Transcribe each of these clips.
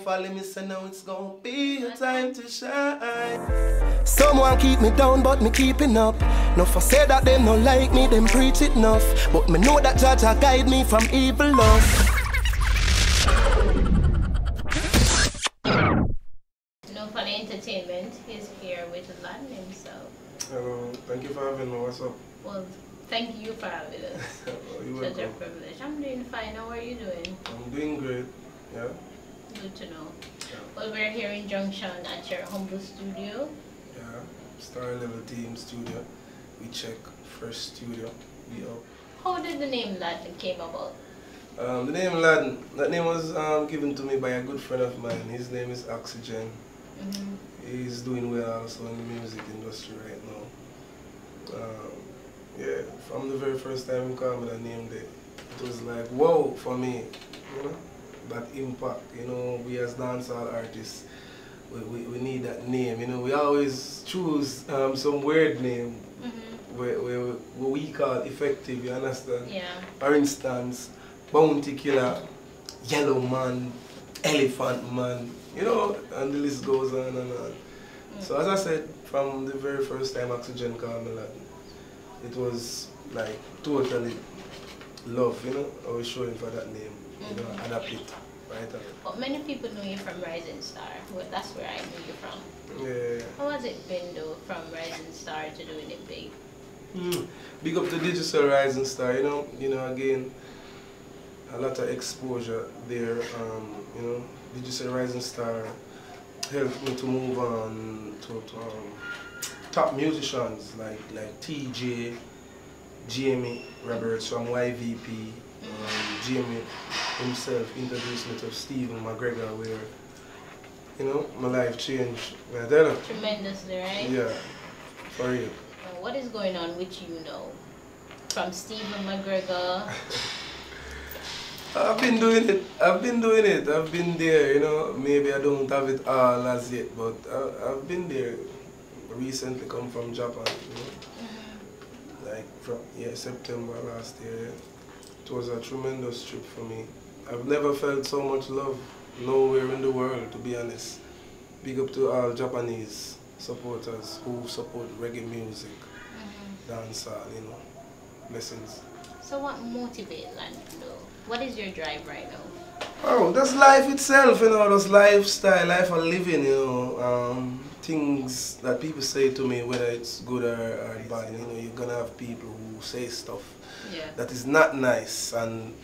follow me, so now it's gonna be your time to shine. Someone keep me down, but me keeping up. No for say that them no like me, them preach it enough. But me know that Jah guide me from evil love. N.F.E Entertainment is here with Laden himself. Hello, thank you for having me. What's up? Well, thank you for having us. Such a privilege. I'm doing fine. How are you doing? I'm doing great. Yeah. Good to know. Yeah. Well, we're here in Junction at your humble studio. Yeah. Star Level Team Studio. We check first studio. We up. How did the name Laden came about? The name Laden, that name was given to me by a good friend of mine. His name is Oxygen. He's doing well also in the music industry right now. Yeah, from the very first time he called me that name there, it was like, whoa, for me, you know, that impact, you know, we as dancehall artists, we need that name, you know, we always choose some weird name where we call effective, you understand? Yeah. For instance, Bounty Killer, Yellow Man, Elephant Man, you know, and the list goes on and on. So as I said, from the very first time Oxygen called me Laden, it was like totally love, you know, I was showing for that name, you know, adapt it, right? But many people know you from Rising Star. Well, that's where I knew you from. Yeah. How has it been though, from Rising Star to doing it big? Big up to Digital Rising Star, you know, again, a lot of exposure there, you know, Digital Rising Star helped me to move on to top musicians like TJ, Jamie Roberts from YVP, Jamie himself introduced me to Stephen McGregor, where, you know, my life changed. I tell you. Tremendously, right? Yeah, for real. What is going on with you now? From Stephen McGregor. I've been doing it. I've been there, you know. Maybe I don't have it all as yet, but I've been there. Recently come from Japan, you know. Like from September last year. It was a tremendous trip for me. I've never felt so much love nowhere in the world, to be honest. Big up to all Japanese supporters who support reggae music, dancehall, you know. Blessings. So what motivates Laden though? What is your drive right now? Oh, that's life itself, you know, that's lifestyle, life of living, you know. Things that people say to me, whether it's good or bad, you know, you're gonna have people who say stuff that is not nice, and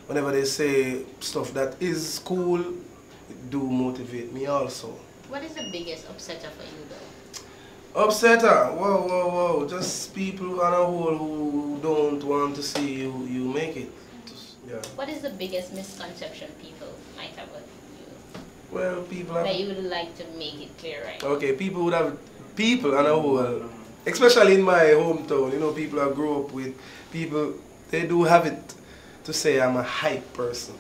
whenever they say stuff that is cool, it do motivate me also. What is the biggest upsetter for you though? Upsetter? Whoa. Just people on a whole who don't want to see you make it. Yeah. What is the biggest misconception people might have of you? Well, people have... that you would like to make it clear right now. Okay, people on a whole, especially in my hometown, you know, people I grew up with, people, they do have it to say I'm a hype person.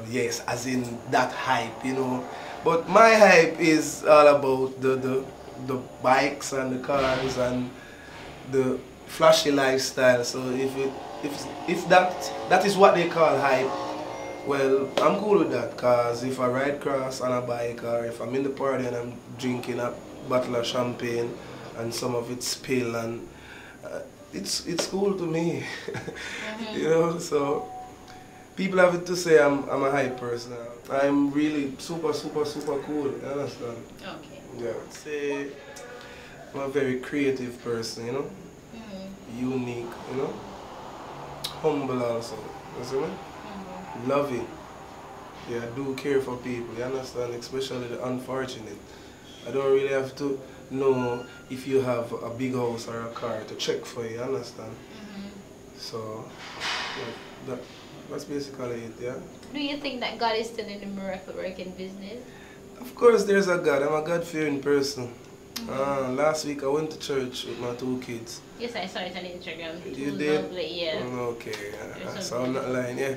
Yes, as in that hype, you know. But my hype is all about the bikes and the cars and the flashy lifestyle. So if that is what they call hype, well, I'm cool with that, cause if I ride cross on a bike or if I'm in the party and I'm drinking a bottle of champagne and some of it spill, and it's cool to me, you know. So people have it to say I'm a hype person. I'm really super cool, you understand? Okay. Yeah. Say I'm a very creative person, you know. Unique, you know. Humble also, you see me? Loving. Yeah, I do care for people, you understand? Especially the unfortunate. I don't really have to know if you have a big house or a car to check for you, you understand? So, yeah, that's basically it, yeah? Do you think that God is still in the miracle working business? Of course there's a God. I'm a God-fearing person. Last week I went to church with my 2 kids. Yes, I saw it on Instagram. You did? Lovely, yeah. Okay, so I'm not lying, yeah.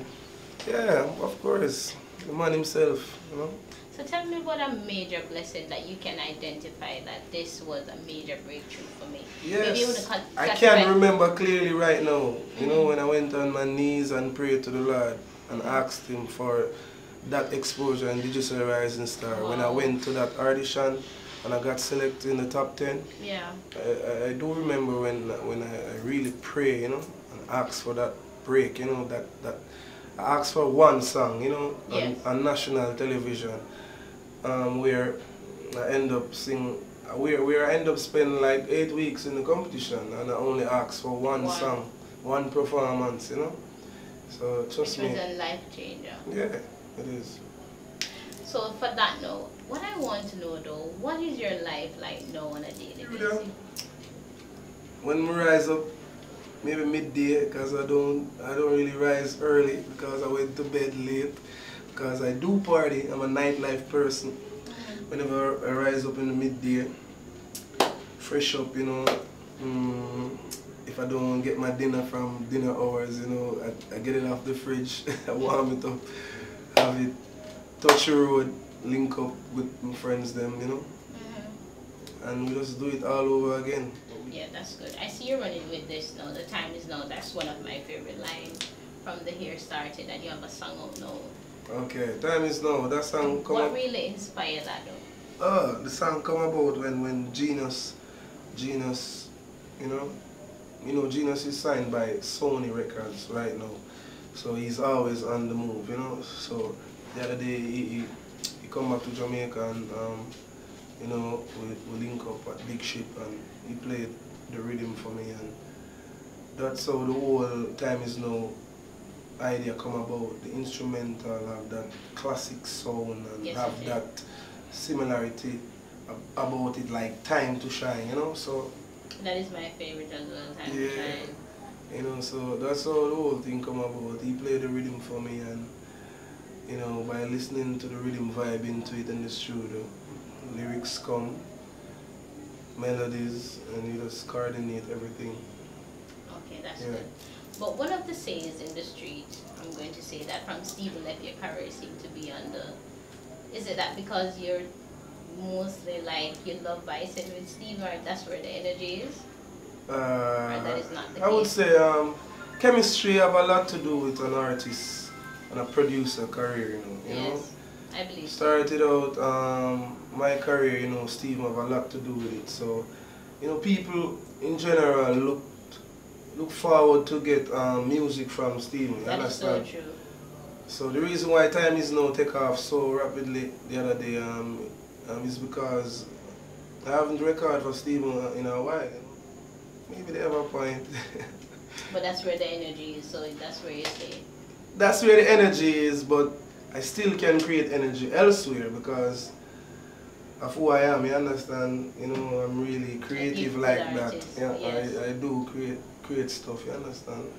Yeah, of course. The man himself, you know. So tell me about a major blessing that you can identify that this was a major breakthrough for me. Yes, I can't remember clearly right now. You know, when I went on my knees and prayed to the Lord and asked Him for that exposure and Digital Rising Star. When I went to that audition and I got selected in the top 10, yeah, I do remember when I really pray, you know, and ask for that break, you know, that I asked for one song, you know, on national television, where I end up singing, where I end up spending like 8 weeks in the competition, and I only asked for one song, one performance, you know. So trust me. It was a life changer. Yeah, it is. So for that note, what I want to know though, what is your life like now on a daily basis? When we rise up, maybe midday, because I don't really rise early because I went to bed late, because I do party. I'm a nightlife person. Whenever I rise up in the midday, fresh up, you know, if I don't get my dinner from dinner hours, you know, I get it off the fridge, I warm it up, have it, touch the road, link up with my friends them, you know, and we just do it all over again. Yeah, that's good. I see you're running with this now. The time is now. That's one of my favorite lines from the Here Started, and you have a song out now. Okay, time is now. That song come What really inspired that though? The song come about when Genius, you know, Genius is signed by Sony Records right now, so he's always on the move, you know. So the other day he come back to Jamaica and you know, we link up at Big Ship and he played the rhythm for me, and that's how the whole Time Is Now idea come about. The instrumental have that classic sound and have that similarity about it, like Time to Shine, you know. So that is my favorite as well, Time to Shine. You know, so that's how the whole thing come about. He played the rhythm for me, and you know, by listening to the rhythm vibe into it in the studio, lyrics come, melodies, and you just coordinate everything. Okay, that's good. But one of the sayings in the street, I'm going to say that from Stephen F, your career seemed to be on the, is it that because you're mostly like you love vibing with Steve, or that's where the energy is? Or that is not the case? I would say chemistry have a lot to do with an artist and a producer career, you know. Yes, I believe started out my career, you know, Steve have a lot to do with it. So, you know, people in general look forward to get music from Steve. That is so true. So the reason why Time Is Now take off so rapidly the other day is because I haven't recorded for Steve in a while. Maybe they have a point. But that's where the energy is, so that's where you stay. That's where the energy is, but I still can create energy elsewhere because of who I am, you understand? You know, I'm really creative like that. Yeah, yes. I do create stuff, you understand?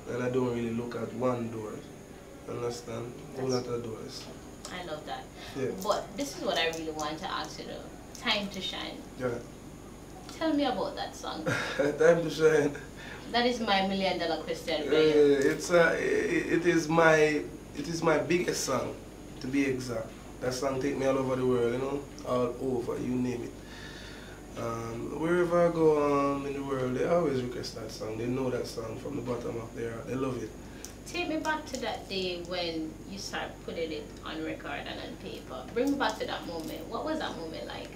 And I don't really look at one door, you understand? All other doors. I love that. Yeah. But this is what I really want to ask you though. Time to Shine. Yeah. Tell me about that song. Time to Shine. That is my $1 million question for you. It is my biggest song, to be exact. That song take me all over the world, you know, all over, you name it. Wherever I go in the world, they always request that song. They know that song from the bottom of their heart. They love it. Take me back to that day when you start putting it on record and on paper. Bring me back to that moment. What was that moment like?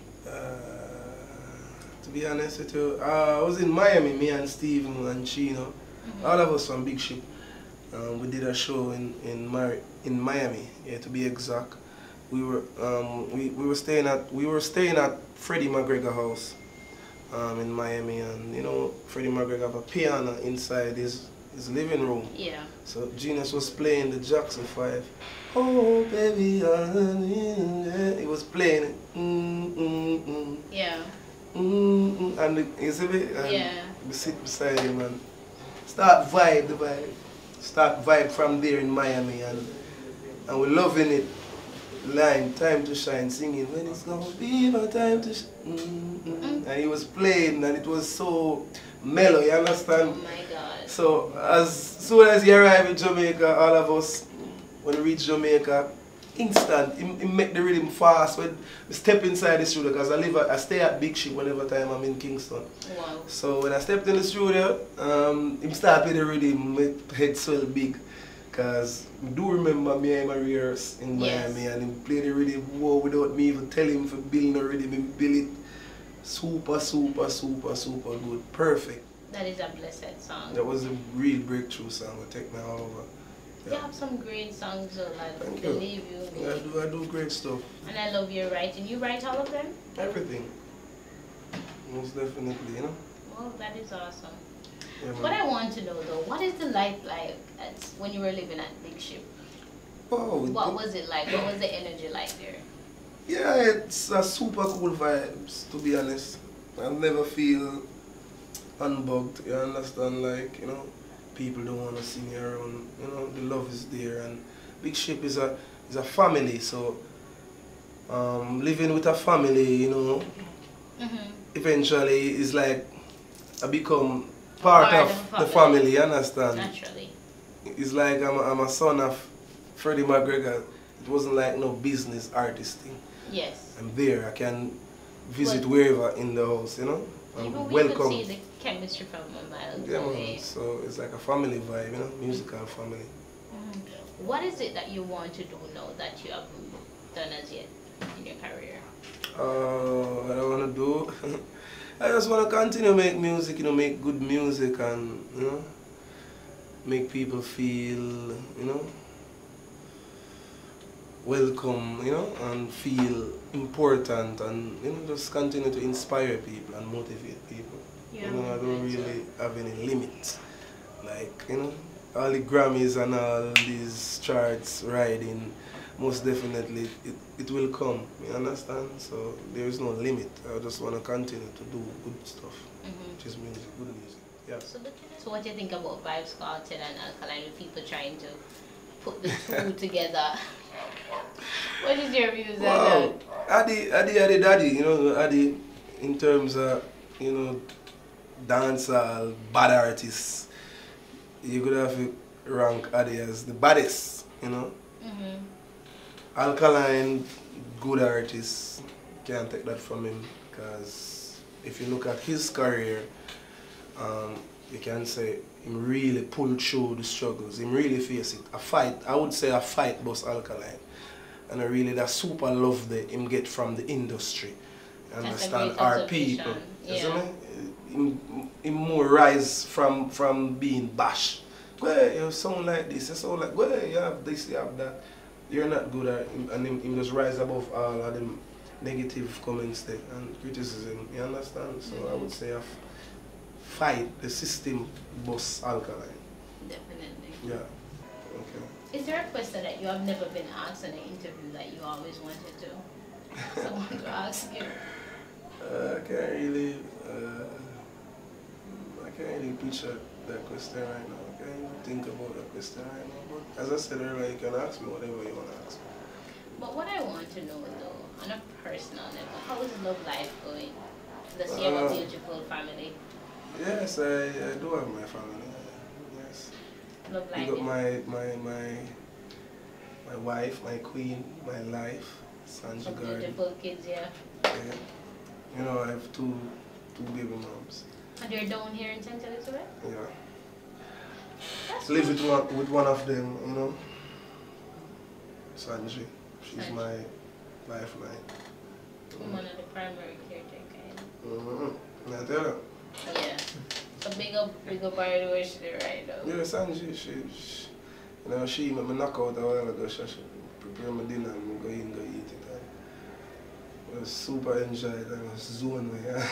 To be honest with you, I was in Miami, me and Steven and Chino, all of us from Big Ship. We did a show in Miami, yeah, to be exact. We were staying at Freddie McGregor house in Miami, and you know Freddie McGregor have a piano inside his living room. Yeah. So Genius was playing the Jackson 5. Oh baby, he was playing it. Yeah. And you see me? Yeah. We sit beside him and start vibe from there in Miami, and we're loving it. Line, Time to Shine, singing, when it's gonna be my time to shine. And he was playing, and it was so mellow, you understand? Oh my God. So as soon as he arrived in Jamaica, all of us, when we reach Jamaica, instant, he make the rhythm fast. When we step inside the studio, because I stay at Big Ship whenever time I'm in Kingston. Wow. So when I stepped in the studio, he started with the rhythm, my head swell big. Because I do remember me and my rehearse in Miami and he played the rhythm without me even telling him for building the rhythm. He built it super good. Perfect. That is a blessed song. That was a real breakthrough song. Will take me all over. You have some great songs, though, like Thank Believe you. You. I do great stuff. And I love your writing. You write all of them? Everything. Most definitely, you know. Well, that is awesome. Yeah, what I want to know, though, what is the life like when you were living at Big Ship? Oh, what was it like? What was the energy like there? Yeah, it's a super cool vibes, to be honest. I never feel unbugged, you understand, like, you know, people don't want to see me around, you know, the love is there, and Big Ship is a family, so living with a family, you know, eventually is like I become part of the family, you understand? Naturally. It's like I'm a son of Freddie McGregor. It wasn't like no business artist thing. Yes. I'm there, I can visit wherever in the house, you know. Even we welcome. could see the chemistry from a mile away. Yeah, so it's like a family vibe, you know, musical family. What is it that you want to do now that you haven't done as yet in your career? What I want to do? I just want to continue make music, you know, make good music and, you know, make people feel, you know, welcome, you know, and feel important and, you know, just continue to inspire people and motivate people. Yeah, you know, I don't really have any limits. Like, you know, all the Grammys and all these charts riding, most definitely it will come, you understand? So there is no limit. I just want to continue to do good stuff, which is music, good music. Yeah. So what do you think about Vybz Kartel and Alkaline, with people trying to put the two together? What is your views on that? Addy, you know, Addy in terms of, you know, dancehall, bad artists, you could have to rank Addy as the baddest, you know. Alkaline, good artist, can't take that from him, because if you look at his career, you can say him really pulled through the struggles, him really faced it. A fight, I would say a fight was Alkaline. And I really that super love that him get from the industry. You understand? Our people. Yeah. Him more rise from being bashed. Well, you sound like this, you sound like, well, you have this, you have that. You're not good at it. And him just rise above all of them negative comments there and criticism. You understand? So I would say I fight the system boss Alkaline. Definitely. Yeah. Okay. Is there a question that you have never been asked in an interview that you always wanted to? Someone to ask you? I can't really picture that question right now. I can't even think about that question right now. But as I said earlier, you can ask me whatever you want to ask me. But what I want to know, though, on a personal level, how is love life going? Does you have a beautiful family? Yes, I do have my family. Yes. Love life. You got my wife, my queen, my life, Sanji Some Garden. beautiful kids, yeah. Yeah. You know, I have two baby moms. And you're down here in St. Elizabeth? Yeah. That's Live with one of them, you know. Sanji. She's my lifeline. One of the primary caretakers. I tell her. Yeah. So big up part of the way she did right now. Yeah, Sanji, she you know, she made me knock out a while ago. She prepare my dinner and go in and go eat it. I was super enjoyed. I was zoned. Yeah.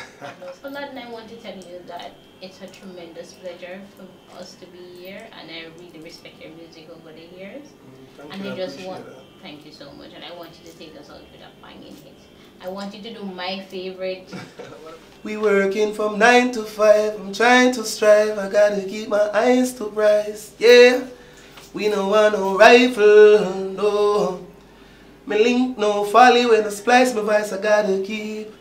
So Laden, I want to tell you that it's a tremendous pleasure for us to be here, and I really respect your music over the years. Thank you so much, and I want you to take us out with a banging hit. I want you to do my favorite. We working from 9 to 5. I'm trying to strive. I gotta keep my eyes to price. Yeah, we no want no rifle, no. Me link no folly when I splice my voice. I gotta keep